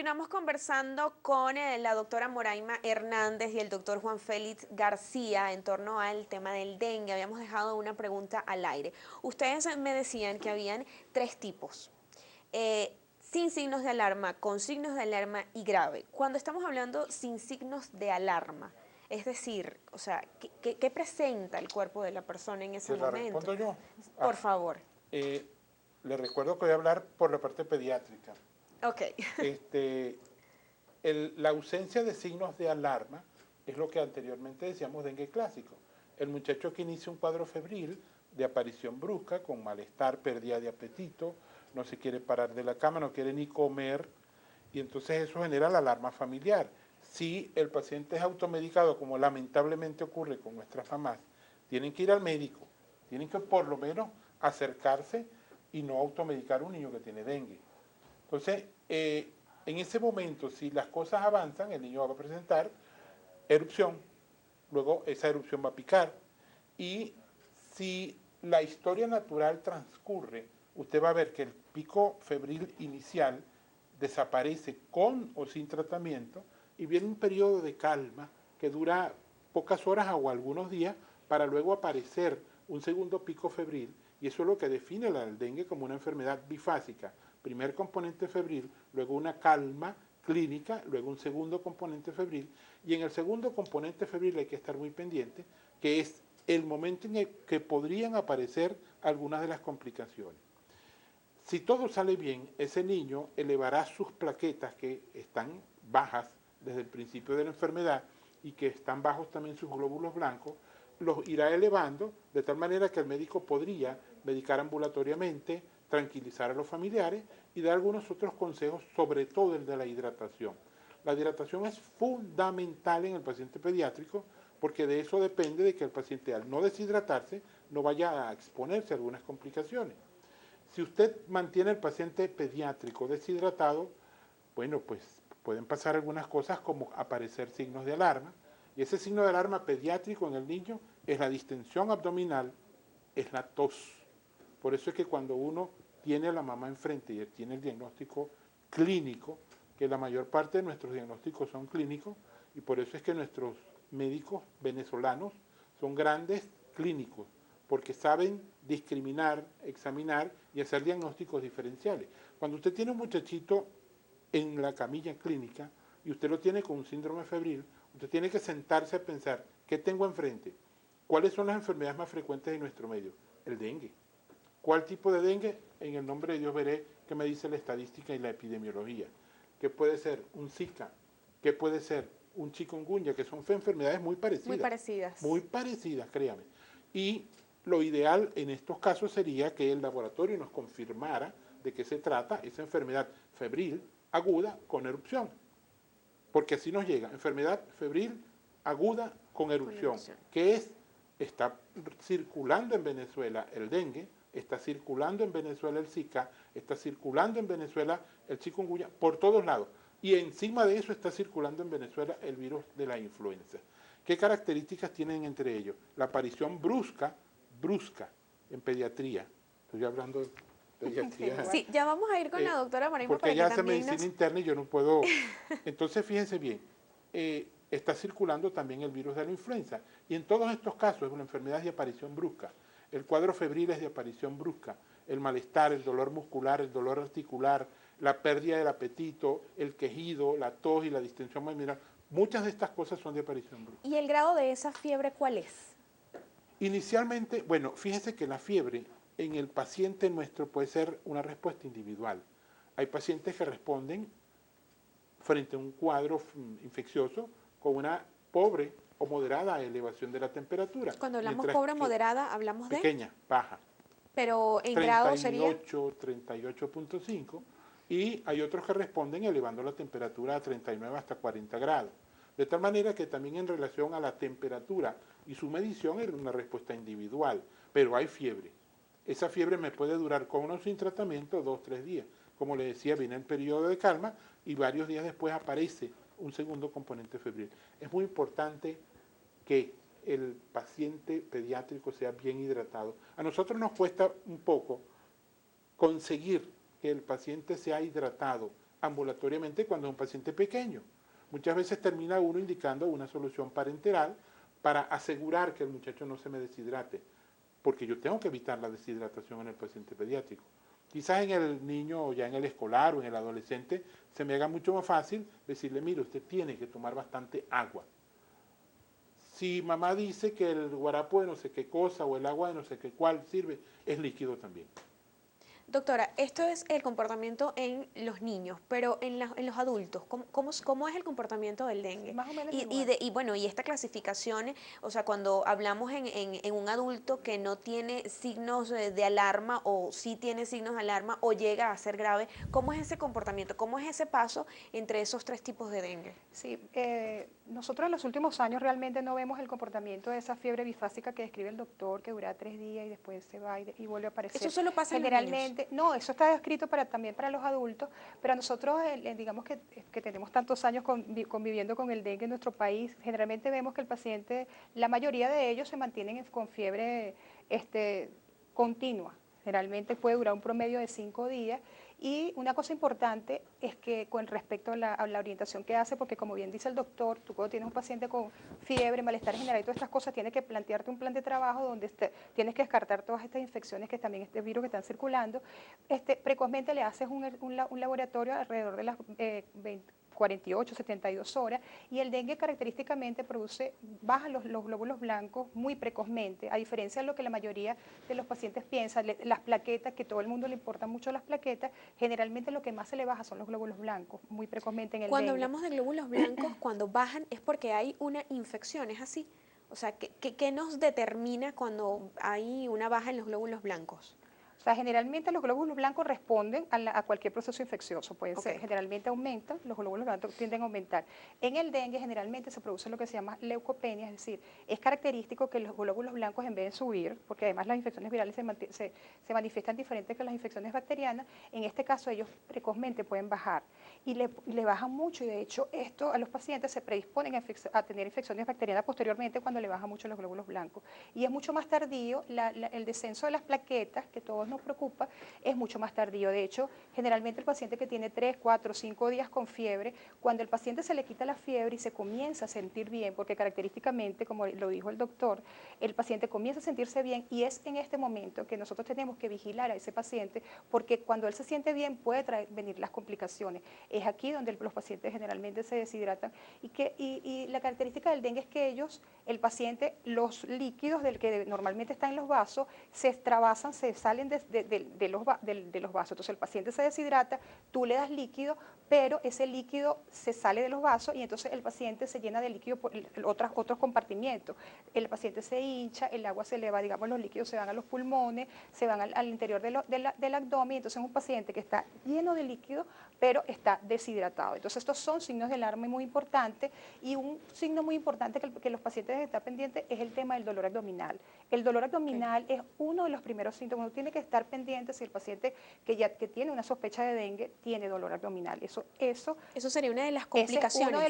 Continuamos conversando con la doctora Moraima Hernández y el doctor Juan Félix García en torno al tema del dengue. Habíamos dejado una pregunta al aire. Ustedes me decían que habían tres tipos, sin signos de alarma, con signos de alarma y grave. Cuando estamos hablando sin signos de alarma, es decir, o sea, ¿qué presenta el cuerpo de la persona en ese ¿Se la momento? respondo yo? Por favor. Le recuerdo que voy a hablar por la parte pediátrica. Ok. La ausencia de signos de alarma es lo que anteriormente decíamos dengue clásico. El muchacho que inicia un cuadro febril de aparición brusca, con malestar, pérdida de apetito, no se quiere parar de la cama, no quiere ni comer, y entonces eso genera la alarma familiar. Si el paciente es automedicado, como lamentablemente ocurre con nuestras mamás, tienen que ir al médico, tienen que por lo menos acercarse y no automedicar a un niño que tiene dengue. Entonces, en ese momento, si las cosas avanzan, el niño va a presentar erupción, luego esa erupción va a picar, y si la historia natural transcurre, usted va a ver que el pico febril inicial desaparece con o sin tratamiento y viene un periodo de calma que dura pocas horas o algunos días para luego aparecer un segundo pico febril, y eso es lo que define la dengue como una enfermedad bifásica. Primer componente febril, luego una calma clínica, luego un segundo componente febril, y en el segundo componente febril hay que estar muy pendiente, que es el momento en el que podrían aparecer algunas de las complicaciones. Si todo sale bien, ese niño elevará sus plaquetas, que están bajas desde el principio de la enfermedad y que están bajos también sus glóbulos blancos, los irá elevando de tal manera que el médico podría medicar ambulatoriamente, tranquilizar a los familiares y dar algunos otros consejos, sobre todo el de la hidratación. La hidratación es fundamental en el paciente pediátrico porque de eso depende de que el paciente, al no deshidratarse, no vaya a exponerse a algunas complicaciones. Si usted mantiene al paciente pediátrico deshidratado, bueno, pues pueden pasar algunas cosas como aparecer signos de alarma, y ese signo de alarma pediátrico en el niño es la distensión abdominal, es la tos. Por eso es que cuando uno tiene a la mamá enfrente y tiene el diagnóstico clínico, que la mayor parte de nuestros diagnósticos son clínicos, y por eso es que nuestros médicos venezolanos son grandes clínicos, porque saben discriminar, examinar y hacer diagnósticos diferenciales. Cuando usted tiene un muchachito en la camilla clínica y usted lo tiene con un síndrome febril, usted tiene que sentarse a pensar, ¿qué tengo enfrente? ¿Cuáles son las enfermedades más frecuentes en nuestro medio? El dengue. ¿Cuál tipo de dengue? En el nombre de Dios veré qué me dice la estadística y la epidemiología. ¿Qué puede ser un Zika? ¿Qué puede ser un chikungunya? Que son enfermedades muy parecidas. Muy parecidas. Muy parecidas, créame. Y lo ideal en estos casos sería que el laboratorio nos confirmara de qué se trata esa enfermedad febril aguda con erupción. Porque así nos llega, enfermedad febril aguda con erupción, que es, está circulando en Venezuela el dengue, está circulando en Venezuela el Zika, está circulando en Venezuela el chikungunya, por todos lados. Y encima de eso está circulando en Venezuela el virus de la influenza. ¿Qué características tienen entre ellos? La aparición brusca en pediatría. Estoy hablando de pediatría. Sí, ya vamos a ir con la doctora Moraima porque para ella que hace también medicina interna y yo no puedo. Entonces, fíjense bien, está circulando también el virus de la influenza. Y en todos estos casos es una enfermedad de aparición brusca. El cuadro febril es de aparición brusca. El malestar, el dolor muscular, el dolor articular, la pérdida del apetito, el quejido, la tos y la distensión maxilar. Muchas de estas cosas son de aparición brusca. ¿Y el grado de esa fiebre cuál es? Inicialmente, bueno, fíjese que la fiebre en el paciente nuestro puede ser una respuesta individual. Hay pacientes que responden frente a un cuadro infeccioso con una pobre o moderada elevación de la temperatura. Cuando hablamos pobre o moderada, hablamos de... Pequeña, baja. Pero en grado sería... 38.5, y hay otros que responden elevando la temperatura a 39 hasta 40 grados. De tal manera que también en relación a la temperatura y su medición es una respuesta individual, pero hay fiebre. Esa fiebre me puede durar con o sin tratamiento 2-3 días. Como le decía, viene el periodo de calma y varios días después aparece un segundo componente febril. Es muy importante que el paciente pediátrico sea bien hidratado. A nosotros nos cuesta un poco conseguir que el paciente sea hidratado ambulatoriamente cuando es un paciente pequeño. Muchas veces termina uno indicando una solución parenteral para asegurar que el muchacho no se me deshidrate, porque yo tengo que evitar la deshidratación en el paciente pediátrico. Quizás en el niño o ya en el escolar o en el adolescente se me haga mucho más fácil decirle, mire, usted tiene que tomar bastante agua. Si mamá dice que el guarapo de no sé qué cosa o el agua de no sé qué cuál sirve, es líquido también. Doctora, esto es el comportamiento en los niños, pero en los adultos, ¿cómo es el comportamiento del dengue? Más o menos Y, igual. bueno, y esta clasificación, o sea, cuando hablamos en un adulto que no tiene signos de alarma o sí tiene signos de alarma o llega a ser grave, ¿cómo es ese comportamiento? ¿Cómo es ese paso entre esos tres tipos de dengue? Sí, nosotros en los últimos años realmente no vemos el comportamiento de esa fiebre bifásica que describe el doctor, que dura 3 días y después se va y vuelve a aparecer. ¿Eso solo pasa en los niños? Generalmente, no, eso está escrito también para los adultos, pero nosotros, digamos que tenemos tantos años conviviendo con el dengue en nuestro país, generalmente vemos que el paciente, la mayoría de ellos se mantienen con fiebre continua. Generalmente puede durar un promedio de 5 días. Y una cosa importante es que con respecto a la orientación que hace, porque como bien dice el doctor, tú cuando tienes un paciente con fiebre, malestar general y todas estas cosas, tienes que plantearte un plan de trabajo donde tienes que descartar todas estas infecciones que también este virus que están circulando. Precozmente le haces un laboratorio alrededor de las 48, 72 horas, y el dengue característicamente baja los glóbulos blancos muy precozmente, a diferencia de lo que la mayoría de los pacientes piensan, las plaquetas, que todo el mundo le importan mucho las plaquetas, generalmente lo que más se le baja son los glóbulos blancos, muy precozmente en el Cuando dengue. hablamos de glóbulos blancos, cuando bajan es porque hay una infección, ¿es así? O sea, ¿qué nos determina cuando hay una baja en los glóbulos blancos? O sea, generalmente los glóbulos blancos responden a cualquier proceso infeccioso, pueden ser, generalmente aumentan, los glóbulos blancos tienden a aumentar. En el dengue generalmente se produce lo que se llama leucopenia, es decir, es característico que los glóbulos blancos en vez de subir, porque además las infecciones virales se manifiestan diferentes que las infecciones bacterianas, en este caso ellos precozmente pueden bajar y le bajan mucho, y de hecho esto a los pacientes se predisponen a tener infecciones bacterianas posteriormente cuando le bajan mucho los glóbulos blancos. Y es mucho más tardío el descenso de las plaquetas, que todos nos preocupa, es mucho más tardío. De hecho, generalmente el paciente que tiene 3, 4, 5 días con fiebre, cuando el paciente se le quita la fiebre y se comienza a sentir bien, porque característicamente, como lo dijo el doctor, el paciente comienza a sentirse bien, y es en este momento que nosotros tenemos que vigilar a ese paciente, porque cuando él se siente bien puede venir las complicaciones. Es aquí donde los pacientes generalmente se deshidratan, y la característica del dengue es que el paciente, los líquidos del que normalmente están en los vasos, se extravasan, se salen de los vasos. Entonces el paciente se deshidrata, tú le das líquido, pero ese líquido se sale de los vasos y entonces el paciente se llena de líquido por otros compartimientos. El paciente se hincha, el agua se le va, digamos, los líquidos se van a los pulmones, se van al interior del abdomen, y entonces es un paciente que está lleno de líquido, pero está deshidratado. Entonces estos son signos de alarma muy importantes, y un signo muy importante que los pacientes deben estar pendientes es el tema del dolor abdominal. El dolor abdominal es uno de los primeros síntomas. Uno tiene que estar pendiente si el paciente que tiene una sospecha de dengue tiene dolor abdominal. Eso sería una de las complicaciones.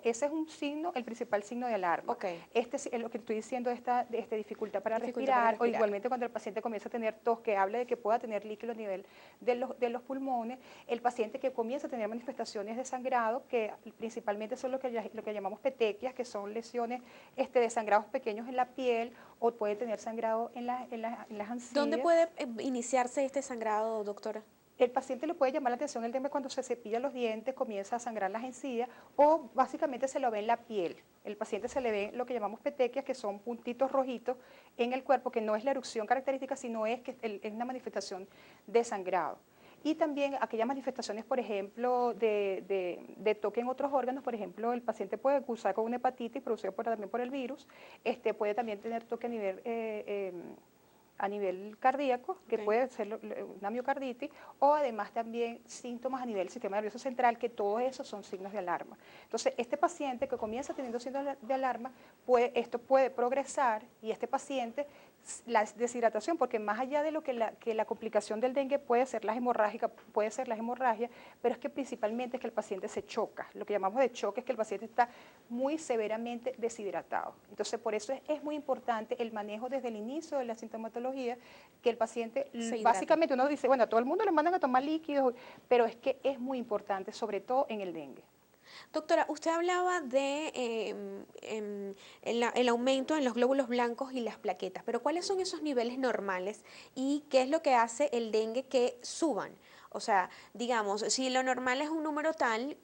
Ese es un signo, el principal signo de alarma. Es lo que estoy diciendo, esta dificultad para respirar, o igualmente cuando el paciente comienza a tener tos, que habla de que pueda tener líquido a nivel de los pulmones, el paciente que comienza a tener manifestaciones de sangrado, que principalmente son lo que llamamos petequias, que son lesiones de sangrados pequeños en la piel, o puede tener sangrado en las encías. ¿Dónde puede iniciarse este sangrado, doctora? El paciente le puede llamar la atención el tema cuando se cepilla los dientes, comienza a sangrar las encías, o básicamente se lo ve en la piel. El paciente se le ve lo que llamamos petequias, que son puntitos rojitos en el cuerpo, que no es la erupción característica, sino es una manifestación de sangrado. Y también aquellas manifestaciones, por ejemplo, de toque en otros órganos. Por ejemplo, el paciente puede cursar con una hepatitis producida también por el virus, puede también tener toque a nivel cardíaco, que puede ser una miocarditis, o además también síntomas a nivel del sistema nervioso central, que todos esos son signos de alarma. Entonces, este paciente que comienza teniendo signos de alarma, esto puede progresar, y este paciente la deshidratación, porque más allá de lo que la complicación del dengue puede ser la hemorrágica, puede ser la hemorragia, pero es que principalmente es que el paciente se choca. Lo que llamamos de choque es que el paciente está muy severamente deshidratado. Entonces, por eso es muy importante el manejo desde el inicio de la sintomatología, que el paciente, básicamente uno dice, bueno, a todo el mundo le mandan a tomar líquidos, pero es que es muy importante, sobre todo en el dengue. Doctora, usted hablaba de el aumento en los glóbulos blancos y las plaquetas, pero ¿cuáles son esos niveles normales y qué es lo que hace el dengue que suban? O sea, digamos, si lo normal es un número tal,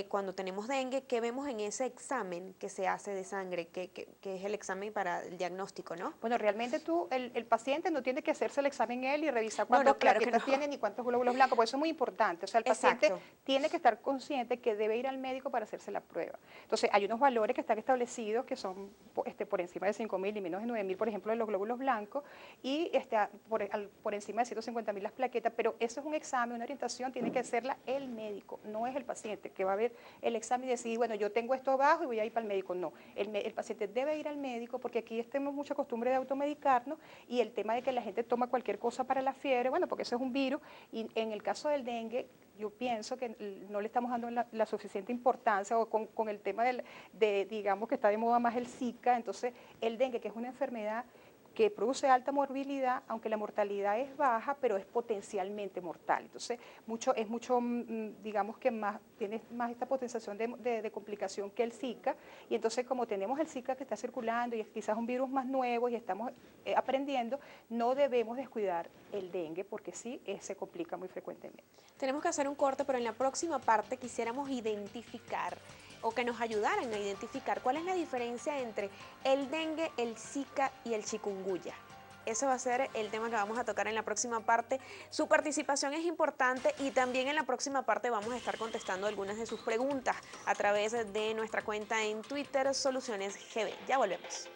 cuando tenemos dengue, ¿qué vemos en ese examen que se hace de sangre, que es el examen para el diagnóstico, ¿no? Bueno, realmente el paciente no tiene que hacerse el examen él y revisar cuántas plaquetas tiene ni cuántos glóbulos blancos, porque eso es muy importante. O sea, el paciente tiene que estar consciente que debe ir al médico para hacerse la prueba. Entonces, hay unos valores que están establecidos que son por encima de 5.000 y menos de 9.000, por ejemplo, de los glóbulos blancos, y por encima de 150.000 las plaquetas, pero eso es un examen, una orientación, tiene que hacerla el médico, no es el paciente que va a ver el examen y decir, bueno, yo tengo esto bajo y voy a ir para el médico. No, el paciente debe ir al médico, porque aquí tenemos mucha costumbre de automedicarnos, y el tema de que la gente toma cualquier cosa para la fiebre, bueno, porque eso es un virus, y en el caso del dengue, yo pienso que no le estamos dando la suficiente importancia, o con el tema digamos que está de moda más el Zika. Entonces el dengue, que es una enfermedad que produce alta morbilidad, aunque la mortalidad es baja, pero es potencialmente mortal. Entonces, digamos que tiene más esta potenciación de complicación que el Zika, y entonces como tenemos el Zika que está circulando y es quizás un virus más nuevo y estamos aprendiendo, no debemos descuidar el dengue, porque sí se complica muy frecuentemente. Tenemos que hacer un corte, pero en la próxima parte quisiéramos identificar o que nos ayudaran a identificar cuál es la diferencia entre el dengue, el Zika y el chikungunya. Eso va a ser el tema que vamos a tocar en la próxima parte. Su participación es importante y también en la próxima parte vamos a estar contestando algunas de sus preguntas a través de nuestra cuenta en Twitter, Soluciones GB. Ya volvemos.